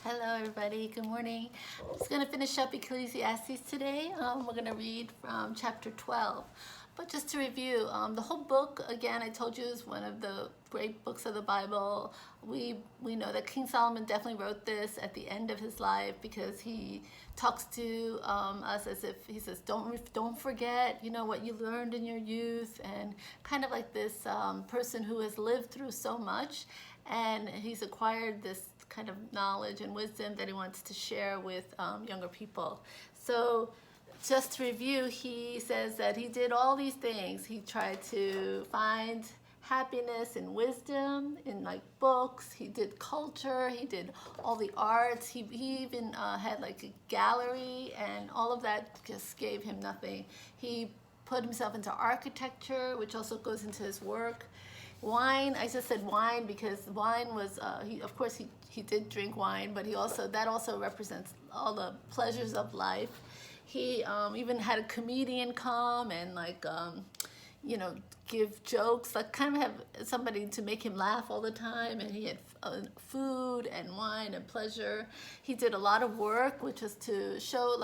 Hello everybody, good morning. I'm just going to finish up Ecclesiastes today. We're going to read from chapter 12. But just to review, the whole book, again, I told you, is one of the great books of the Bible. We know that King Solomon definitely wrote this at the end of his life because he talks to us as if he says, don't forget, what you learned in your youth, and kind of like this person who has lived through so much, and he's acquired this kind of knowledge and wisdom that he wants to share with younger people. So just to review, he says that he did all these things. He tried to find happiness and wisdom in like books. He did culture. He did all the arts. He even had like a gallery, and all of that just gave him nothing. He put himself into architecture, which also goes into his work. Wine, I just said wine because wine was, of course he did drink wine, but that also represents all the pleasures of life. He even had a comedian come and give jokes, like kind of have somebody to make him laugh all the time. And he had food and wine and pleasure. He did a lot of work, which was to show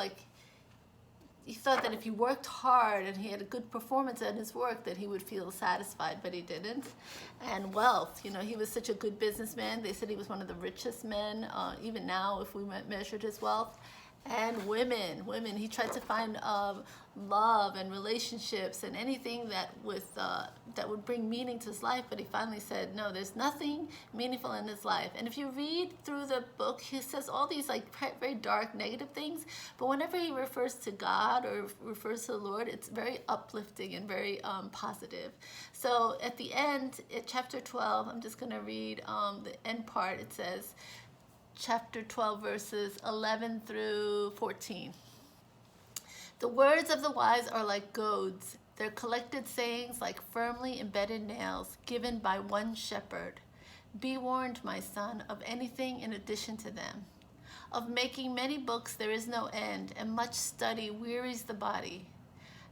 he thought that if he worked hard and he had a good performance at his work, that he would feel satisfied, but he didn't. And wealth, he was such a good businessman. They said he was one of the richest men, even now, if we measured his wealth. And women, he tried to find love and relationships and anything that would bring meaning to his life, but he finally said, no, there's nothing meaningful in his life. And if you read through the book, he says all these very dark, negative things, but whenever he refers to God or refers to the Lord, it's very uplifting and very positive. So at the end, at chapter 12, I'm just going to read the end part. It says, chapter 12, verses 11 through 14. The words of the wise are like goads, their collected sayings like firmly embedded nails given by one shepherd. Be warned, my son, of anything in addition to them. Of making many books there is no end, and much study wearies the body.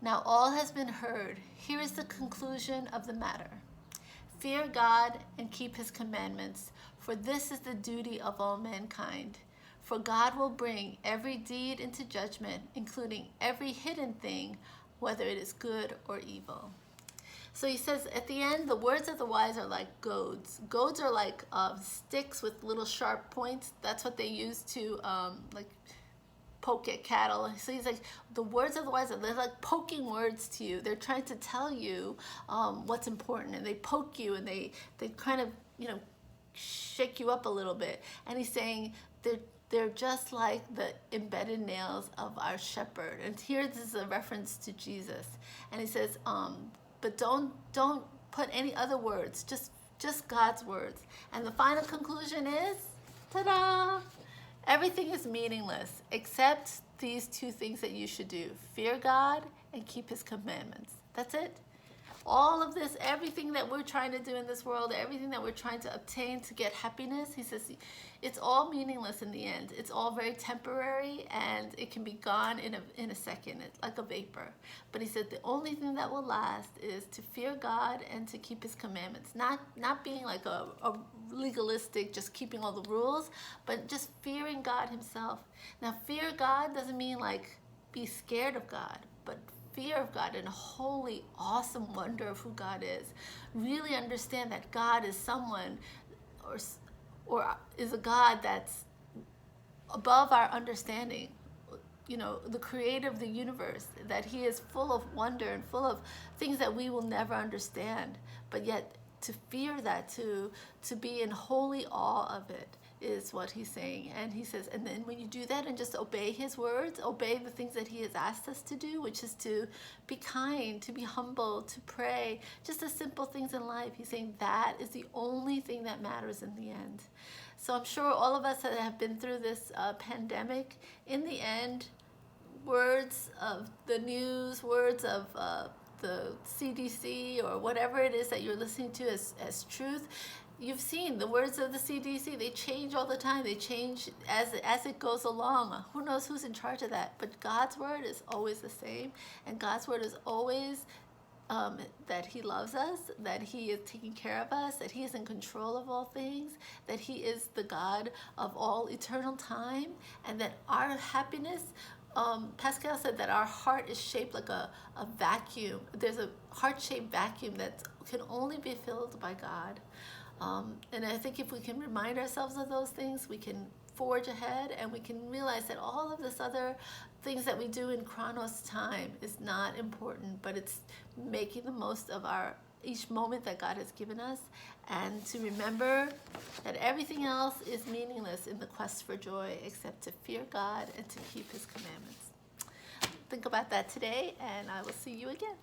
Now all has been heard. Here is the conclusion of the matter. Fear God and keep his commandments, for this is the duty of all mankind. For God will bring every deed into judgment, including every hidden thing, whether it is good or evil. So he says at the end, the words of the wise are like goads. Goads are like sticks with little sharp points. That's what they use to poke at cattle. So he's like, the words of the wise, they're like poking words to you. They're trying to tell you what's important, and they poke you, and they kind of shake you up a little bit. And he's saying they're just like the embedded nails of our shepherd. And here this is a reference to Jesus. And he says, but don't put any other words, just God's words. And the final conclusion is, ta-da! Everything is meaningless except these two things that you should do. Fear God and keep his commandments. That's it. All of this, everything that we're trying to do in this world, everything that we're trying to obtain to get happiness, he says, it's all meaningless in the end. It's all very temporary, and it can be gone in a second. It's like a vapor. But he said the only thing that will last is to fear God and to keep his commandments. Not being like a legalistic, just keeping all the rules, but just fearing God himself. Now, fear God doesn't mean be scared of God, but fear of God and holy, awesome wonder of who God is. Really understand that God is someone or is a God that's above our understanding. The creator of the universe, that he is full of wonder and full of things that we will never understand. But yet to fear that, to be in holy awe of it, is what he's saying. And he says, and then when you do that and just obey his words, obey the things that he has asked us to do, which is to be kind, to be humble, to pray, just the simple things in life, he's saying that is the only thing that matters in the end. So I'm sure all of us that have been through this pandemic, in the end, words of the news, words of the CDC, or whatever it is that you're listening to as truth, you've seen the words of the CDC, they change all the time. They change as it goes along. Who knows who's in charge of that? But God's word is always the same, and God's word is always that he loves us, that he is taking care of us, that he is in control of all things, that he is the God of all eternal time, and that our happiness, Pascal said that our heart is shaped like a vacuum. There's a heart-shaped vacuum that can only be filled by God. And I think if we can remind ourselves of those things, we can forge ahead, and we can realize that all of this other things that we do in Chronos time is not important, but it's making the most of each moment that God has given us, and to remember that everything else is meaningless in the quest for joy except to fear God and to keep his commandments. Think about that today, and I will see you again.